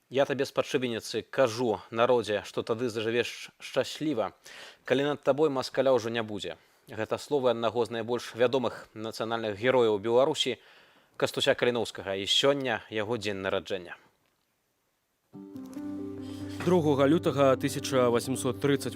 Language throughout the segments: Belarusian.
Я табе з падшыбеніцы кажу, народзе, што тады зажывеш шчасліва, калі над табой маскаля ўжо не будзе. Гэта словы аднаго з найбольш вядомых нацыянальных герояў Беларусі Кастуся Каліноўскага, і сёння яго дзень нараджэння. 2 лютага 1838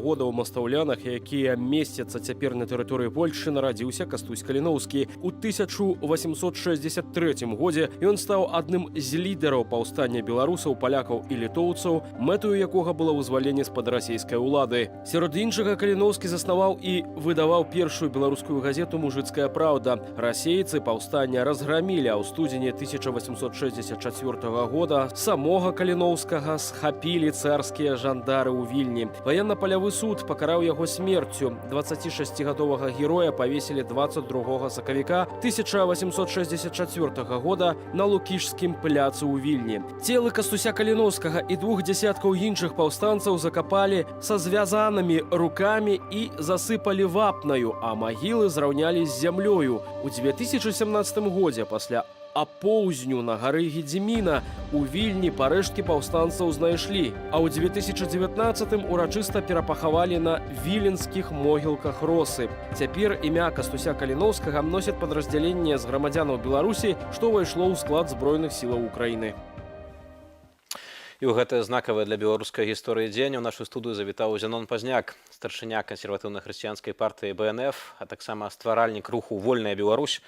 года ў Мастаўлянах, якія месцяцца цяпер на тэрыторыі Польшчы, нарадзіўся Кастусь Каліноўскі. У 1863 годзе ён стаў адным з лідараў паўстання беларусаў, палякаў і літоўцаў, мэтаю якога было вызваленне з-пад расійскай улады. Сярод іншага, Каліноўскі заснаваў і выдаваў першую беларускую газету «Мужыцкая праўда». Расейцы паўстання разграмілі, а ў студзені 1864 года самога Каліноўскага схапілі царскія жандары ў Вільні. Ваенна-палявы суд пакараў яго смерцю. 26-гадовага героя павесілі 22 сакавіка 1864 года на Лукішскім пляцы ў Вільні. Целы Кастуся Каліноўскага і 2 дзясяткаў іншых паўстанцаў закапалі са звязанымі рукамі і засыпалі вапнаю, а магілы зраўнялі з зямлёю. У 2017 годзе пасля апоўзню на гары Гедзіміна у Вільні парэшткі паўстанцаў знайшлі, а ў 2019 урачыста перапахавалі на віленскіх могілках росы. Цяпер імя Кастуся Каліноўскага носяць падраздзяленне з грамадзянаў Беларусі, што ўвайшло ў склад збройных сілаў Украіны. І ў гэты знакавы для беларускай гісторыі дзень у нашу студыю завітаў Зенон Пазняк, старшыня кансерватыўна-хрысціянскай партыі БНФ, а таксама стваральнік руху «Вольная Беларусь».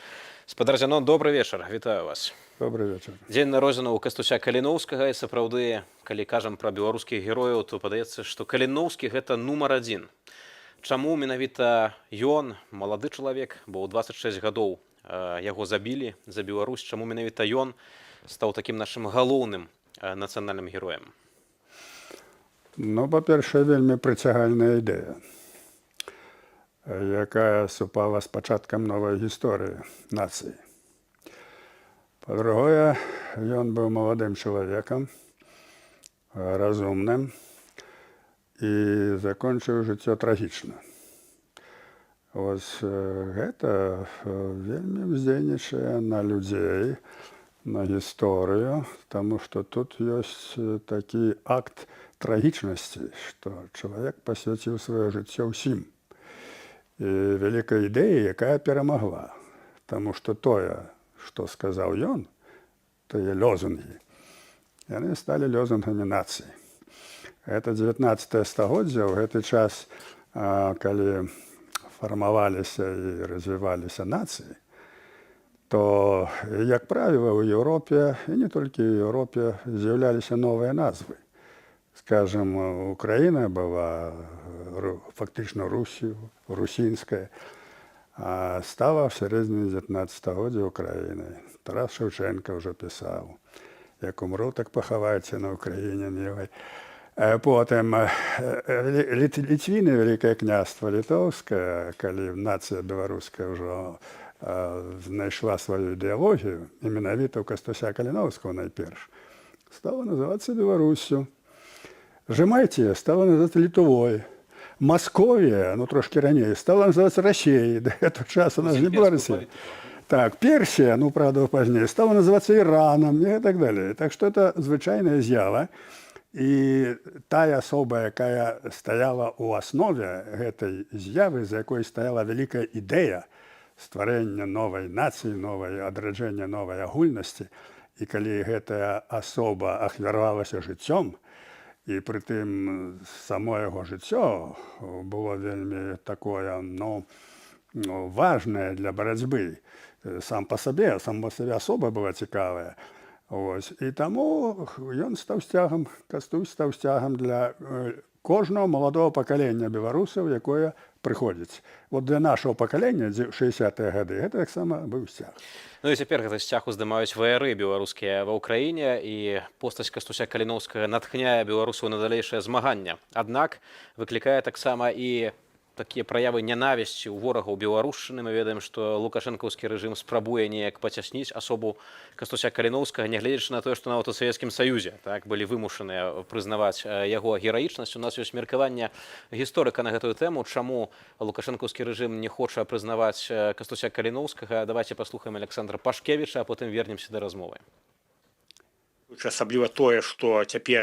Спадар Зенон, добрый вечар, вітаю вас. Добрый вечар. Дзень народзінаў у Кастуся Каліноўскага, і сапраўды, калі кажам пра беларускіх герояў, то падаецца, што Каліноўскі гэта нумар адзін. Чаму менавіта ён, малады чалавек, бо ў 26 гадоў яго забілі за Беларусь, чаму менавіта ён стаў такім нашым галоўным нацыянальным героем? Ну, па-першае, вельмі прыцягальная ідэя, якая супала з пачаткам новай гісторыі нацыі. Па-другое, ён быў маладым чалавекам, разумным і закончыў жыццё трагічна. Вось гэта вельмі ўздзейнічае на людзей, на гісторыю, таму што тут ёсць такі акт трагічнасці, што чалавек пасвяціў сваё жыццё ўсім. І вялікая ідэя, якая перамагла. Таму што тое, што сказаў ён, тыя лозунгі, яны сталі лозунгамі нацыі. Гэта 19 стагоддзе, ў гэты час, калі фармаваліся і развіваліся нацыі, то, як правіла, у Еўропе, і не толькі ў Еўропе, з'яўляліся новыя назвы. Скажем, Украіна была фактычна Русію, русінская, а стала в сярэдзіне 19 стагоддзя Украінай. Тарас Шевченка ўжо пісаў: «Як умру, так пахавайце на Украіне мілай». Потым Літвіны, Вялікае княства Літоўскае, калі нацыя беларуская ўжо знайшла сваю ідэалогію, і менавіта ў Кастуся Каліноўскага найперш, стала называцца Беларусю. Жемайція стала называцца Літвой. Масковія, ну трошки раней, стала называцца Расіяй. Да гэтага часу у нас не была Расія. Так, Персія, ну, правда, пазней, стала называцца Іранам і так далее. Так што это звычайная з'ява. І тая асоба, якая стаяла ў аснове гэтай з'явы, за якой стаяла вялікая ідэя стварэння новай нацыі, новай адраджэння новай агульнасці, і калі гэтая асоба ахвяравалася жыццём, і прытым само яго жыццё было вельмі такое, ну, важнае для барацьбы. Само па сабе асоба была цікавая. Ось. І таму ён стаў сцягам, Кастусь стаў сцягам для кожнага маладого пакалення беларусаў, якое прыходзіць. Вот для нашого пакалення, 60-е гады, гэта таксама быў сцяг. Ну і цяпер гэты сцяг уздымаюць ваяры беларускія ва ўкраіне, і постаць Кастуся Каліноўскага натхняе беларусаў на далейшае змаганне. Аднак выклікае таксама і такія праявы нянавісці ў ворагаў беларушчыны. Мы ведаем, што лукашэнкаўскі рэжым спрабуе неяк пацясніць асобу Кастуся Каліноўскага, нягледзячы на тое, што нават у Савецкім Саюзе былі вымушаныя прызнаваць яго гераічнасць. У нас ёсць меркаванне гісторыка на гэтую тэму, чаму лукашэнкаўскі рэжым не хоча прызнаваць Кастуся Каліноўскага. Давайте паслухаем Александра Пашкевіча, а потым вернемся да размовы. Асабліва тое, што цяпер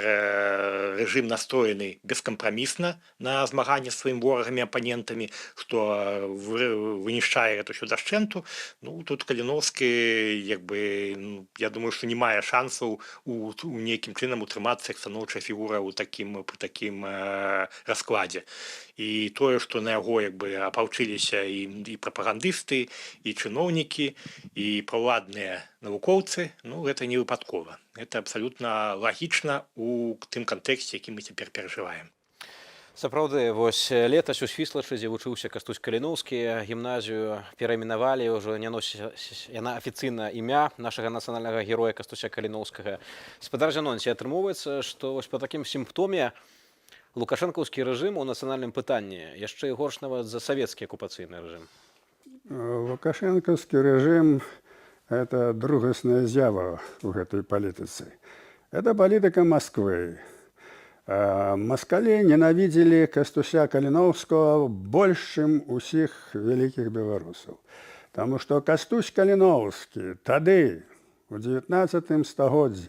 рэжым настроены бескампрамісна на змаганне з сваімі ворагамі, апанентамі, што вынішчае гэта ўсё дашчэнту. Ну, тут Каліноўскі, я думаю, што не мае шансаў у нейкім чынам утрымацца як станоўчая фігура пры такім раскладзе. І тое, што на яго апаўчыліся і прапагандысты, і чыноўнікі, і праўладныя навукоўцы, ну, гэта не выпадкова. Гэта абсалютна лагічна у тым кантэксце, які мы цяпер перажываем. Сапраўды, вось летась у Свіслачы, дзе вучыўся Кастусь Каліноўскі, гімназію перайменавалі, ўжо не носіць яна афіцыйна імя нашага нацыянальнага героя Кастуся Каліноўскага. Спадар Зянон, ці атрымоўваецца, што вось па такім сімптоме лукашэнкаўскі рэжым у нацыянальным пытанні яшчэ горш нават за савецкі акупацыйны рэжым? Лукашэнкаўскі рэжым – это другасная з'ява ў гэтай палітыцы. Это палітыка Москвы. Маскалі ненавідзелі Кастуся Каліноўскага больш, чым усіх вялікіх беларусаў. Таму што Кастусь Каліноўскі тады, у 19 стагоддзі,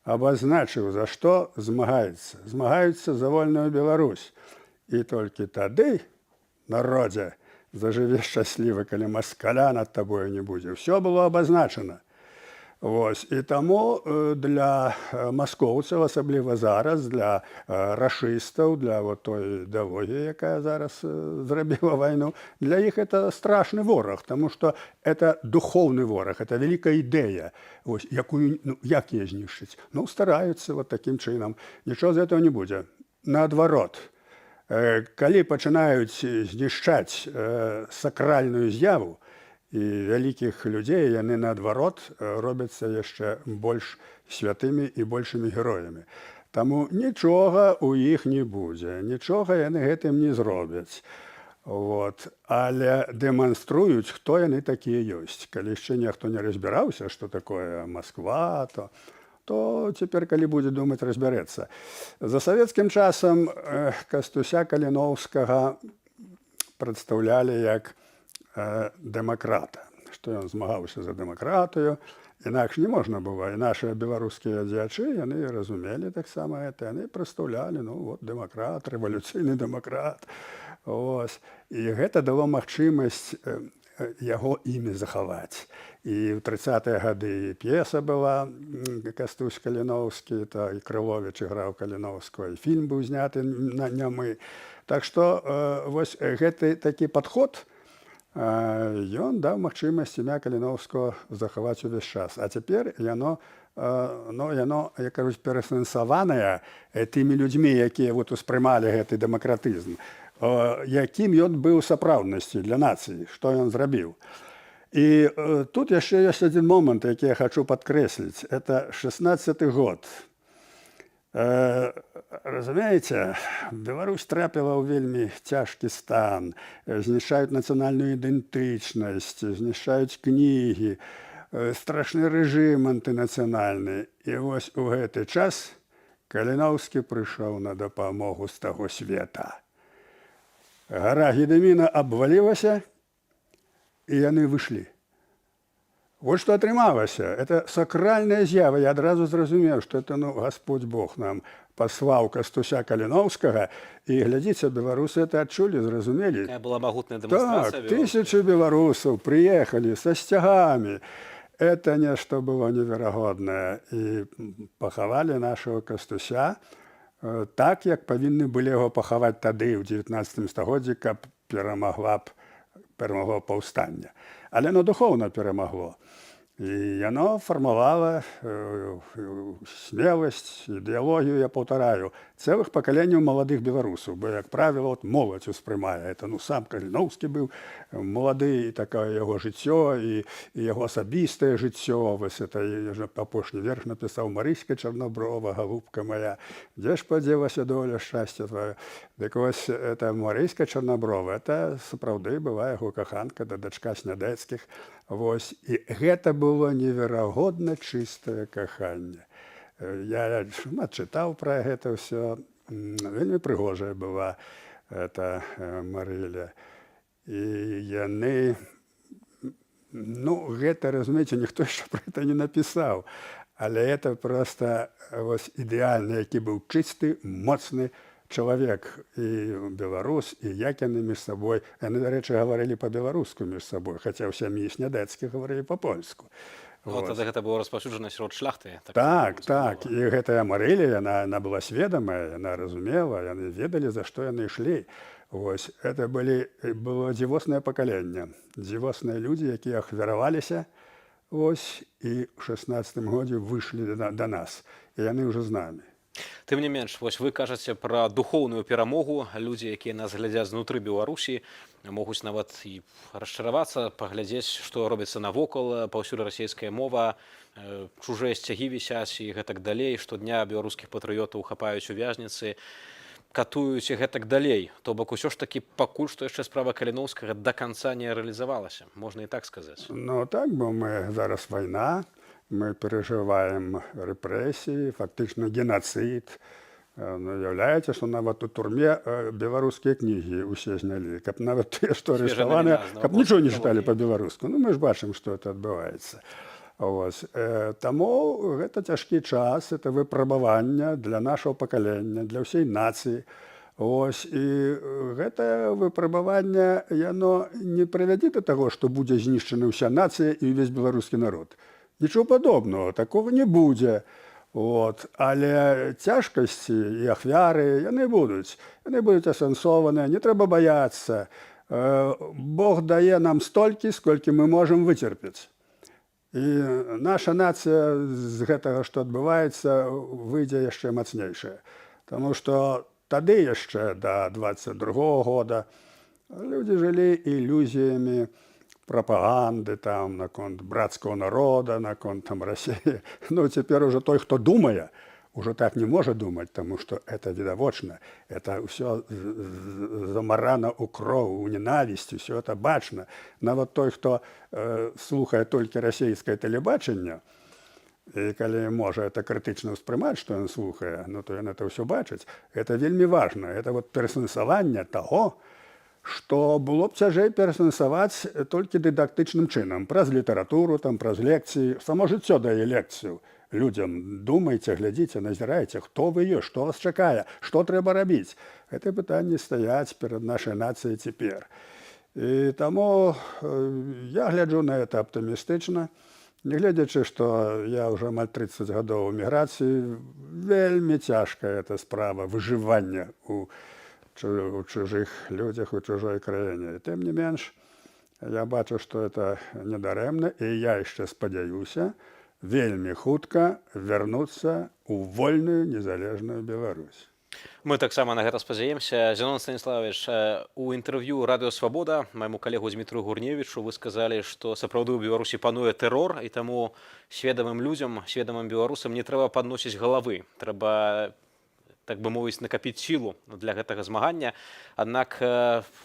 абазначыў, за што змагаецца. Змагаецца за вольную Беларусь. І толькі тады, народзе, зажыве шчаслівы, калі маскаля над табою не будзе. Усё было абазначана. Вось. І таму для маскоўцаў, асабліва зараз, для рашыстаў, для той ідэалогіі, якая зараз зрабіла вайну, для іх это страшны вораг, таму што это духоўны вораг, это вялікая ідэя, якую, як яе знішчыць? Ну, стараюцца такім чынам. Нічого з этого не будзе. Наадварот, калі пачынаюць знішчаць сакральную з'яву і вялікіх людзей, яны наадварот робяцца яшчэ больш святымі і большымі героямі. Таму нічога ў іх не будзе, нічога яны гэтым не зробяць. Але дэманструюць, хто яны такія ёсць. Калі яшчэ ніхто не разбіраўся, што такое Масква, то цяпер, калі будзе думаць, разбярэцца. За савецкім часам Кастуся Каліноўскага прадстаўлялі як дэмакрата, што ён змагаўся за дэмакратыю. Інакш не можна было. І нашы беларускія дзеячы, яны разумелі таксама гэта, яны прадстаўлялі, дэмакрат, рэвалюцыйны дэмакрат. І гэта дало магчымасць яго імя захаваць. І ў 30-е гады п'еса была «Кастусь Каліноўскі», і Крыловіч іграў Каліноўскага, і фільм быў зняты на нямы. Так што вось гэты такі падход, ён даў магчымасць імя Каліноўскага захаваць увесь час. А цяпер яно, як кажуць, перасэнсаванае тымі людзьмі, якія успрымалі гэты дэмакратызм, якім ён быў у сапраўднасці для нацыі, што ён зрабіў. І тут яшчэ ёсць адзін момант, які я хачу падкрэсліць. Это 16-й год. Разумееце, Беларусь трапіла ў вельмі цяжкі стан, знішчаюць нацыянальную ідэнтычнасць, знішчаюць кнігі, страшны рэжым антынацыянальны. І вось у гэты час Каліноўскі прыйшоў на дапамогу з таго света. Гара Гедыміна абвалілася, і яны выйшлі. Вот што атрымалася. Это сакральная з'ява. Я адразу зразумеў, што это, Господь Бог нам паслаў Кастуся Каліноўскага. І, глядзіце, беларусы это адчулі, зразумелі. Такая была магутная дэманстрацыя. Так, тысячы беларусаў прыехалі са сцягамі. Это нешта было неверагоднае. І пахавалі нашага Кастуся так, як павінны былі яго пахаваць тады, ў 19 стагоддзі, каб перамагло паўстанне. Але оно духоўна перамагло. І яно фармавала смеласць, ідэалогію, я паўтараю, цэлых пакаленняў маладых беларусаў. Бо, як правіла, моладзь успрымае. Это, сам Каліноўскі быў малады, і такое яго жыццё, і яго асабістае жыццё. Вось это апошні верш напісаў: «Марыська Чарнаброва, галубка моя, дзе ж падзелася доля шчасця твоя?» Дык вось, это Марыська Чарнаброва, это сапраўды была яго каханка, дачка Снядэцкіх. Вось, і гэта было неверагодна чыстае каханне. Я шмат чытаў пра гэта ўсё. Вельмі прыгожая была эта Марыля. І яны, гэта, разумееце, ніхто яшчэ пра гэта не напісаў. але это просто вось ідэальны, які быў чысты, моцны чалавек і беларус, і як яны між сабой. Яны, дарэчы, гаварылі па-беларуску між сабой, хаця ў сям'і Снядецкіх гаварылі па-польску. Ну, тады гэта было распаўсюджана сярод шляхты. Так. І гэтая Марылі, яна была сведамая, яна разумела, яны ведалі, за што яны ішлі. Вось, это было дзівоснае пакаленне. Дзівосныя людзі, якія ахвяраваліся, вось, і ў 16-м годзе выйшлі да нас. І яны ўжо з намі. Тым не менш, вось вы кажаце пра духоўную перамогу. Людзі, якія нас глядзяць знутры Беларусі, могуць нават і расчаравацца, паглядзець, што робіцца навокал, паўсюль расійская мова, чужыя сцягі вісяць і гэтак далей. Штодня беларускіх патрыётаў хапаюць у вязніцы, катуюць і гэтак далей. То бок усё ж такі пакуль што яшчэ справа Каліноўскага да канца не рэалізавалася. Можна і так сказаць. Ну так, бо мы зараз вайна, мы переживаем рэпрэсіі, фактычна геноцид. Уяўляеце, што нават у турме беларускія кнігі ўсе знялі, каб нават тыя, што арыштаваныя, каб нічого не чыталі па-беларуску. Ну мы ж бачым, што это адбываецца. Таму гэта цяжкі час, это выпрабаванне для нашага пакалення, для ўсей нацыі. І гэтае выпрабаванне, яно не прывядзе да таго, што будзе знішчана ўся нацыя і ўвесь беларускі народ. Нічого падобнага, такога не будзе. Але цяжкасці і ахвяры, яны будуць асэнсованыя, не трэба баяцца. Бог дае нам столькі, сколькі мы можам выцерпець. І наша нацыя з гэтага, што адбываецца, выйдзе яшчэ мацнейшая. Таму што тады яшчэ да 22-го года людзі жылі ілюзіямі, прапаганды там наконт брацкого народа, наконт там России. Ну, цяпер уже той, хто думае, уже так не можа думаць, таму што это відавочна, это ўсё замарана ў кроў, у ненавісці, ўсё это бачна. Нават той, хто слухае толькі расійскае тэлебачанне, і калі можа это крытычна ўспрымаць, што ён слухае, ну то ён это ўсё бачыць. Это вельмі важна. Это вот перасэнсаванне таго, што было б цяжэй перасэнсаваць толькі дыдактычным чынам, праз літаратуру, там, праз лекцыі. Само жыццё дае лекцыю людзям. Думайце, глядзіце, назірайце, хто вы ёсць, што вас чакае, што трэба рабіць. Гэтыя пытанні стаяць перад нашай нацыяй цяпер. І таму я гляджу на это аптымістычна. Нягледзячы, што я ўжо амаль 30 гадоў у міграцыі, вельмі цяжкая эта справа выжывання у чужых людзях, у чужой краіне. І тым не менш, я бачу, што это недарэмна, і я яшчэ спадзяюся вельмі хутка вярнуцца ў вольную незалежную Беларусь. Мы таксама на гэта спадзяемся. Зенон Станіславович, у інтэрв'ю «Радыё Свабода» майму калегу Дмітру Гурневічу вы сказалі, што сапраўды ў Беларусі пануе тэрор, і таму сведамым людзям, сведамым беларусам не трэба падносіць галавы. Трэба, так бы мовіць, накапіць сілу для гэтага змагання. Аднак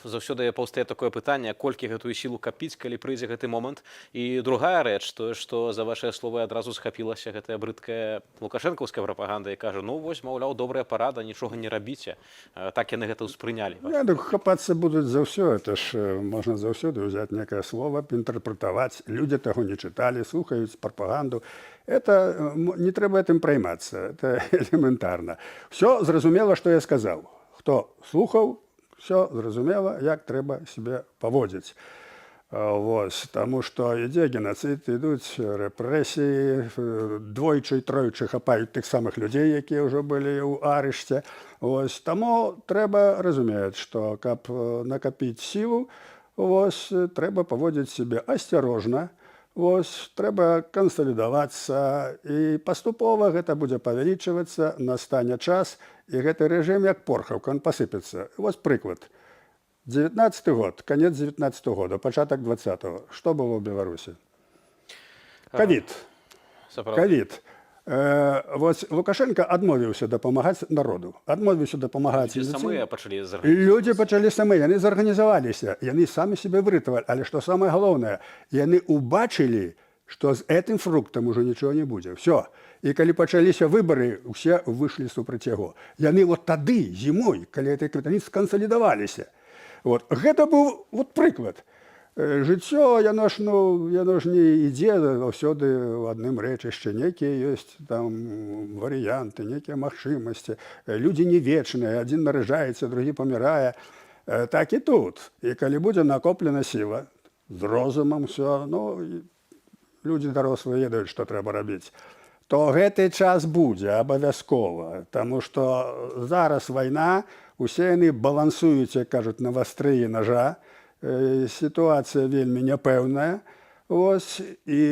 заўсёды паўстае такое пытанне, колькі гэтую сілу капіць, калі прыйдзе гэты момант. І другая рэч, тое, што за вашыя словы адразу схапілася гэтая брыдкая лукашэнкаўская прапаганда і кажа, ну вось, маўляў, добрая парада, нічога не рабіце. Так яны гэта ўспрынялі. Так хапацца будуць за ўсё. Это ж можна заўсёды ўзяць некае слова, інтэрпрэтаваць. Людзі таго не чыталі, слухаюць прапаганду. Это не трэба этим праймацца, это элементарна. Все зразумела, што я сказаў. Хто слухаў, все зразумела, як трэба себе паводзіць. Таму што ідзе геноцид, ідуць рэпрэсіі, двойчы, тройчы хапаюць тых самых людзей, якія ўжо былі ў арышце. Таму трэба разумець, што каб накапіць сілу, трэба паводзіць себе асцярожна. Трэба кансалідавацца, і паступова гэта будзе павялічвацца, настане час, і гэты рэжым як порхаўка, ён пасыпецца. Вось прыклад. 19 год, канец 19 года, пачатак 20-го. Што было ў Беларусі? Ковід. Лукашенко адмовіўся дапамагаць народу. Адмовіўся дапамагаць. Людзі пачалі самі, яны зарганізаваліся, яны самі себе выратавалі. Але што самае галоўнае, яны ўбачылі, што з гэтым фруктам ужо нічого не будзе. Все. І калі пачаліся выбары, усе выйшлі супраць яго. Яны тады, зімой, калі яны скансалідаваліся. Гэта быў прыклад. Жыццё яно ж не ідзе заўсёды ў адным рэчышчы. Некія ёсць там варыянты, некія магчымасці. Людзі не вечныя, адзін нараджаецца, другі памірае. Так і тут. І калі будзе накоплена сіла з розумам, все, людзі дарослыя ведаюць, што трэба рабіць, то гэты час будзе абавязкова. Таму што зараз вайна, усе яны балансуюць, як кажуць, на вастрыі нажа. Сітуацыя вельмі няпэўная. І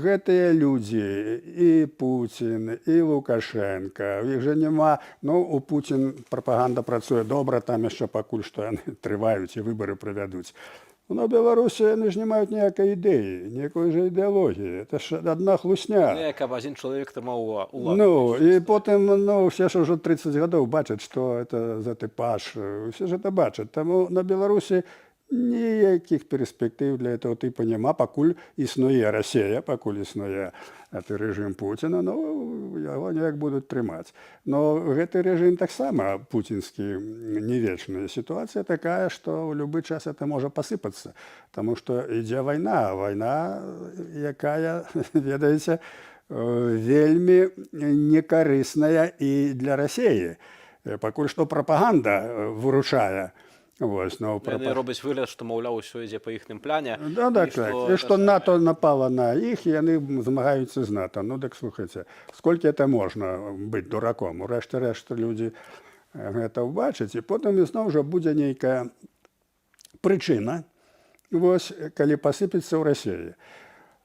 гэтыя людзі, і Пуцін, і Лукашенка, іх жа няма. У Пуцін прапаганда працуе добра, там яшчэ пакуль што яны трываюць і выбары правядуць. Беларусі яны ж не маюць ніякай ідэі, ніякой жа ідэалогіі. Это ж адна хлусня. Каб адзін чалавек трымаў уладу. І потым, все ж ужо 30 гадоў бачаць, што это за тыпаж. Усе ж это бачаць. Таму на Беларусі ніякіх перспектыў для этого тыпа няма, пакуль існуе Расія, пакуль існуе рэжым Пуціна, яго неяк будуць трымаць. Но гэты рэжым таксама пуцінскі не вечны. Сітуацыя такая, што ў любы час это можа пасыпацца, таму што ідзе вайна, якая, ведаеце, вельмі некарысная і для Расіі. Пакуль што прапаганда выручае. Яны робяць выгляд, што, маўляў, усё ідзе па іхным плане. Так. І што НАТО напала на іх, і яны змагаюцца з НАТО. Так слухайце, сколькі это можна быць дураком? Урэшце рэшт людзі гэта ўбачаць, і потым ізноў жа будзе нейкая прычына, калі пасыпецца ў Расіі.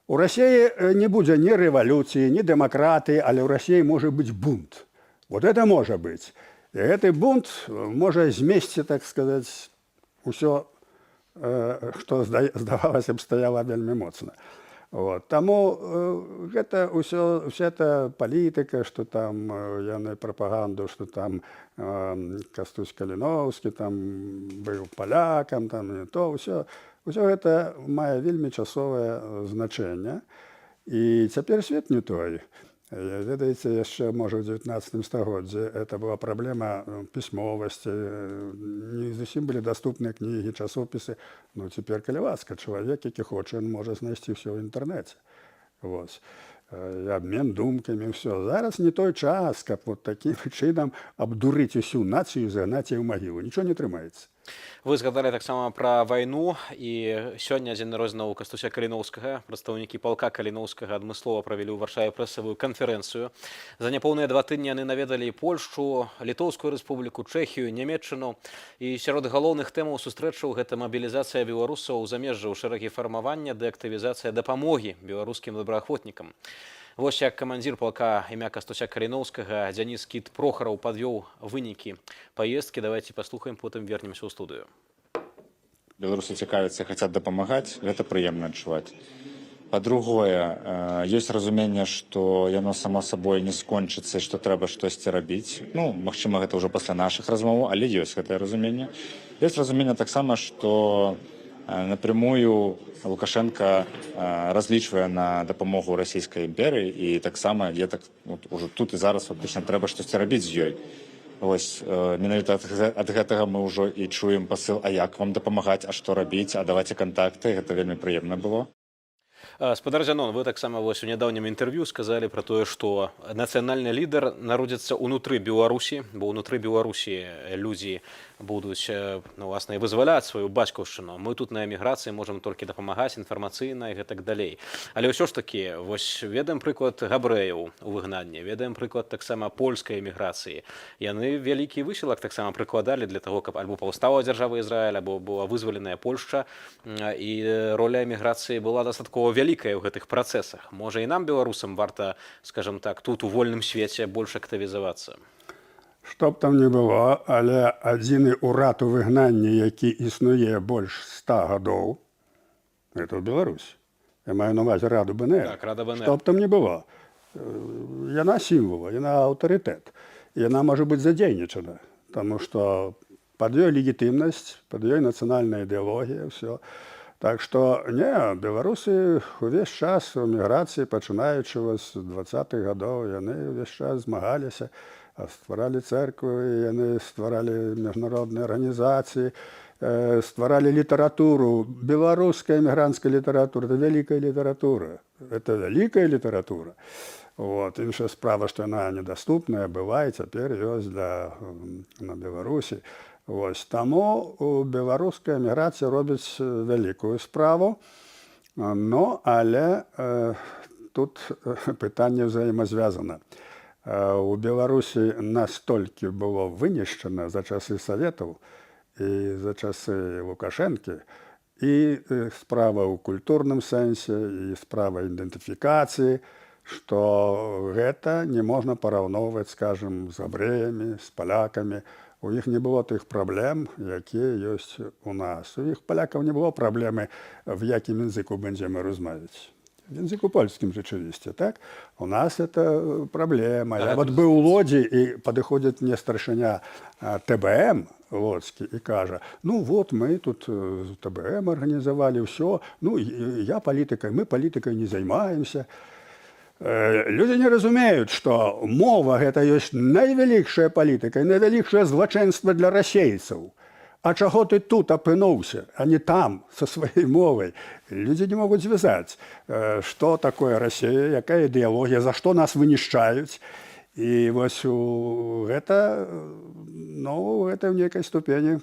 У Расіі не будзе ні рэвалюцыі, ні дэмакратыі, але ў Расіі можа быць бунт. Это можа быць. І гэты бунт можа змесці, так сказаць, усё, што, здавалася б, стаяла вельмі моцна. Таму гэта ўсё, вся эта палітыка, што там яны прапаганду, што там Кастусь Каліноўскі там быў палякам, там то, ўсё гэта мае вельмі часовае значэнне. І цяпер свет не той. Ведаеце, яшчэ, можа, у 19 стагоддзі это была праблема пісьмовасці, не зусім былі даступныя кнігі, часопісы. Цяпер, калі ласка, чалавек, які хоча, ён можа знайсці ўсё ў інтэрнэце. І абмен думкамі, ўсё. Зараз не той час, каб такім чынам абдурыць усю нацыю і загнаць яе ў магілу. Нічого не трымаецца. Вы згадалі таксама пра вайну, і сёння дзень народзінаў Кастуся Каліноўскага. Прадстаўнікі палка Каліноўскага адмыслова правялі ў Варшаве прэсавую канферэнцыю. За няпоўныя 2 тыдні яны наведалі Польшчу, Літоўскую рэспубліку, Чэхію, Нямецчыну. І сярод галоўных тэмаў сустрэчаў гэта мабілізацыя беларусаў у замежжа ў шэрагі фармавання ды актывізацыя дапамогі беларускім добраахвотнікам. Вось як камандзір палка імя Кастуся Каліноўскага Дзяніс Кіт Прохараў падвёў вынікі паездкі. Давайце паслухаем, потым вернемся ў студыю. Беларусы цікавяцца, хацяць дапамагаць, гэта прыемна адчуваць. Па-другое, ёсць разуменне, што яно само сабой не скончыцца, што трэба штосьці рабіць. Магчыма, гэта ўжо пасля нашых размоваў, але ёсць гэтае разуменне. Ёсць разуменне таксама, што напрямую Лукашенко разлічвае на дапамогу расійскай імперыі, і таксама ужо тут і зараз фактычна трэба штосьці рабіць з ёй. Менавіта ад гэтага мы ўжо і чуем пасыл, а як вам дапамагаць, а што рабіць, а давайце кантакты, гэта вельмі прыемна было. Спадар Зянон, вы таксама у нядаўнім інтэрв'ю сказалі пра тое, што нацыянальны лідар народзіцца ўнутры Беларусі, бо ўнутры Беларусі людзі будуць, власна, вызваляць сваю бацькаўшчыну. Мы тут на эміграцыі можам толькі дапамагаць інфармацыйна і гэтак далей. Але ўсё ж такі, ведаем прыклад габрэяў у выгнанні, ведаем прыклад таксама польскай эміграцыі. Яны вялікі высілак таксама прыкладалі для таго, каб альбо паўстала дзяржава Ізраіль, або была вызваленая Польшча, і роля эміграцыі была дастаткова вялікая ў гэтых працэсах. Можа, і нам, беларусам, варта, скажам так, тут у вольным свеце больш актывізавацца? Што б там не было, але адзіны ўрад у выгнанні, які існуе больш 100 гадоў, гэта ў Беларусі. Я маю на ўвазе Раду БНР. Так, Рада БНР. Што б там не было. Яна сімвол, яна аўтарытэт. Яна можа быць задзейнічана, таму што пад ёй легітымнасць, пад ёй нацыянальная ідэалогія, ўсё. Так што, беларусы ўвесь час у міграцыі, пачынаючы з 20-х гадоў, яны ўвесь час змагаліся, стваралі цэрквы, яны стваралі міжнародныя арганізацыі, стваралі літаратуру. Беларуская эмігранцкая літаратура – это вялікая літаратура. Это вялікая літаратура. Вот. Іншая справа, што яна недаступная, бывае, цяпер ёсць на Беларусі. Вось. Таму беларуская эміграцыя робіць вялікую справу, але тут пытанне ўзаемазвязана. У Беларусі настолькі было вынішчана за часы Саветаў і за часы Лукашэнкі, і справа ў культурным сэнсе, і справа ідэнтыфікацыі, што гэта не можна параўноўваць, скажам, з габрэямі, з палякамі. У іх не было тых праблем, якія ёсць у нас. У іх палякаў не было праблемы, в якім языку będziemy rozmawiać. В языку польскім rzeczywiście, так? У нас это праблема. Я вот быў у Лодзі, і падыходзіць мне старшыня ТБМ лодскі і кажа, ну вот мы тут ТБМ арганізавалі, ўсё, ну я палітыкай, мы палітыкай не займаемся. Людзі не разумеюць, што мова гэта ёсць найвялікшая палітыка і найвялікшае злачынства для расейцаў. А чаго ты тут апынуўся, а не там, са сваёй мовай? Людзі не могуць звязаць, што такое Расія, якая ідэалогія, за што нас вынішчаюць. І вось гэта ў нейкай ступені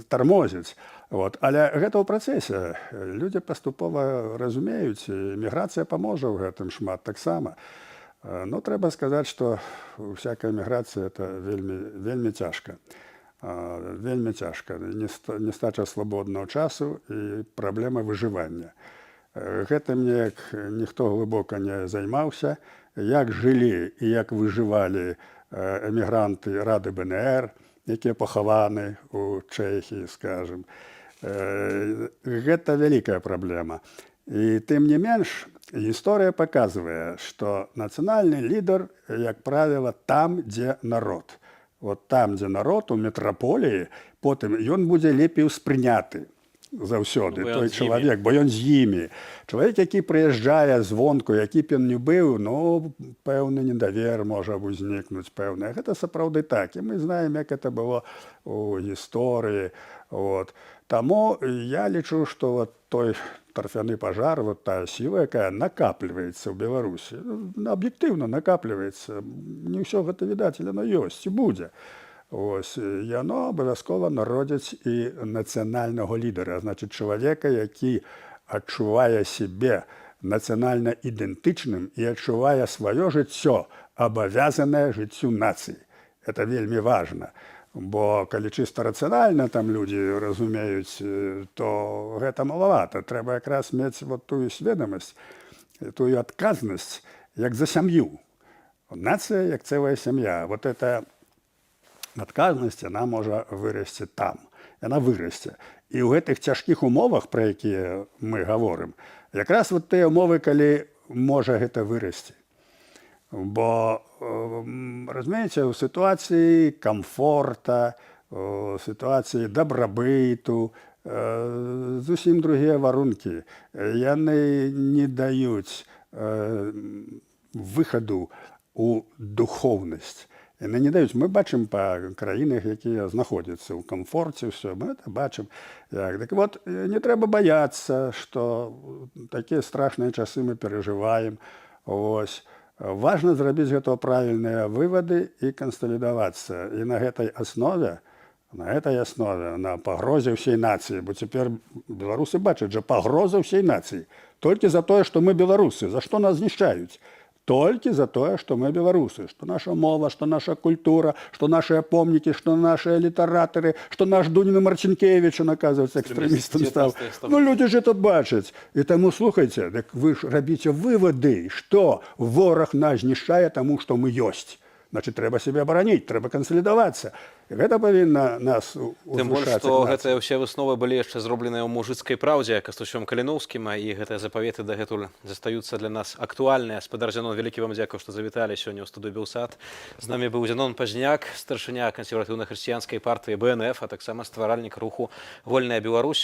тармозіць. Вот. Але гэта ў працэсе. Людзі паступова разумеюць, і міграцыя паможа ў гэтым шмат таксама. Ну, трэба сказаць, што всякая міграцыя – это вельмі цяжка. Вельмі цяжка. Нестача свабоднага часу і праблема выжывання. Гэтым неяк ніхто глыбока не займаўся. Як жылі і як выжывалі эмігранты Рады БНР, якія пахаваны ў Чэхіі, скажам. Гэта вялікая праблема. І тым не менш, гісторыя паказвае, што нацыянальны лідар, як правіла, там, дзе народ. Вот там, дзе народ, у метраполіі, потым ён будзе лепей успрыняты заўсёды, той чалавек, бо ён з імі. Чалавек, які прыязджае звонку, які б ён не быў, ну, пэўны недавер можа ўзнікнуць, пэўна. Гэта сапраўды так, і мы знаем, як это было у гісторыі. Вот. Таму я лічу, што вот той торфяны пажар, вот тая сіла, якая накапліваецца ў Беларусі, аб'ектыўна накапліваецца, не ўсё гэта відаць, але яно ёсць і будзе. Ось, яно абавязкова народзіць і нацыянальнага лідара, значыць, чалавека, які адчувае сябе нацыянальна ідэнтычным і адчувае сваё жыццё, абавязанае жыццю нацыі. Это вельмі важна. Бо калі чыста рацыянальна там людзі разумеюць, то гэта малавата. Трэба якраз мець вот тую сведамасць, тую адказнасць, як за сям'ю. Нацыя, як цэлая сям'я. Вот эта адказнасць, яна можа вырасці там. Яна вырасце. І ў гэтых цяжкіх умовах, пра якія мы гаворым, якраз вот тыя умовы, калі можа гэта вырасці. Бо, разумееце, у сітуацыі камфорта, у сітуацыі дабрабыту зусім другія варункі. Яны не даюць выхаду у духоўнасць. Яны не даюць. Мы бачым па краінах, якія знаходзяцца ў камфорце, ўсё, мы это бачым. Так вот, не трэба баяцца, што такія страшныя часы мы перажываем. Ось. Важна зрабіць гэта правільныя вывады і кансалідавацца. І на гэтай аснове, на пагрозе ўсей нацыі, бо цяпер беларусы бачаць жа пагроза ўсей нацыі. Толькі за тое, што мы беларусы. За што нас знішчаюць? Толькі за тое, што мы беларусы, што наша мова, што наша культура, што нашыя помнікі, што нашыя літаратары, што наш Дунін Марцінкевіч, оказывается, экстрэмістам стаў. Ну, людзі ж это бачаць. І таму, слухайце, так вы ж рабіце вывады, што вораг нас знішчае таму, што мы ёсць. Значит, трэба сябе абараніць, трэба кансалідавацца. І гэта павінна нас узвышаць. Тым больш, што гэтыя ўсе высновы былі яшчэ зробленыя ў мужыцкай праўдзе Кастусём Каліноўскім, і гэтыя запаветы дагэтуль застаюцца для нас актуальныя. Спадар Зянон, вялікі вам дзякуй, што завіталі сёння ў студыю Белсат. З намі быў Зянон Пазняк, старшыня кансерватыўна-хрысціянскай партыі БНФ, а таксама стваральнік руху «Вольная Беларусь».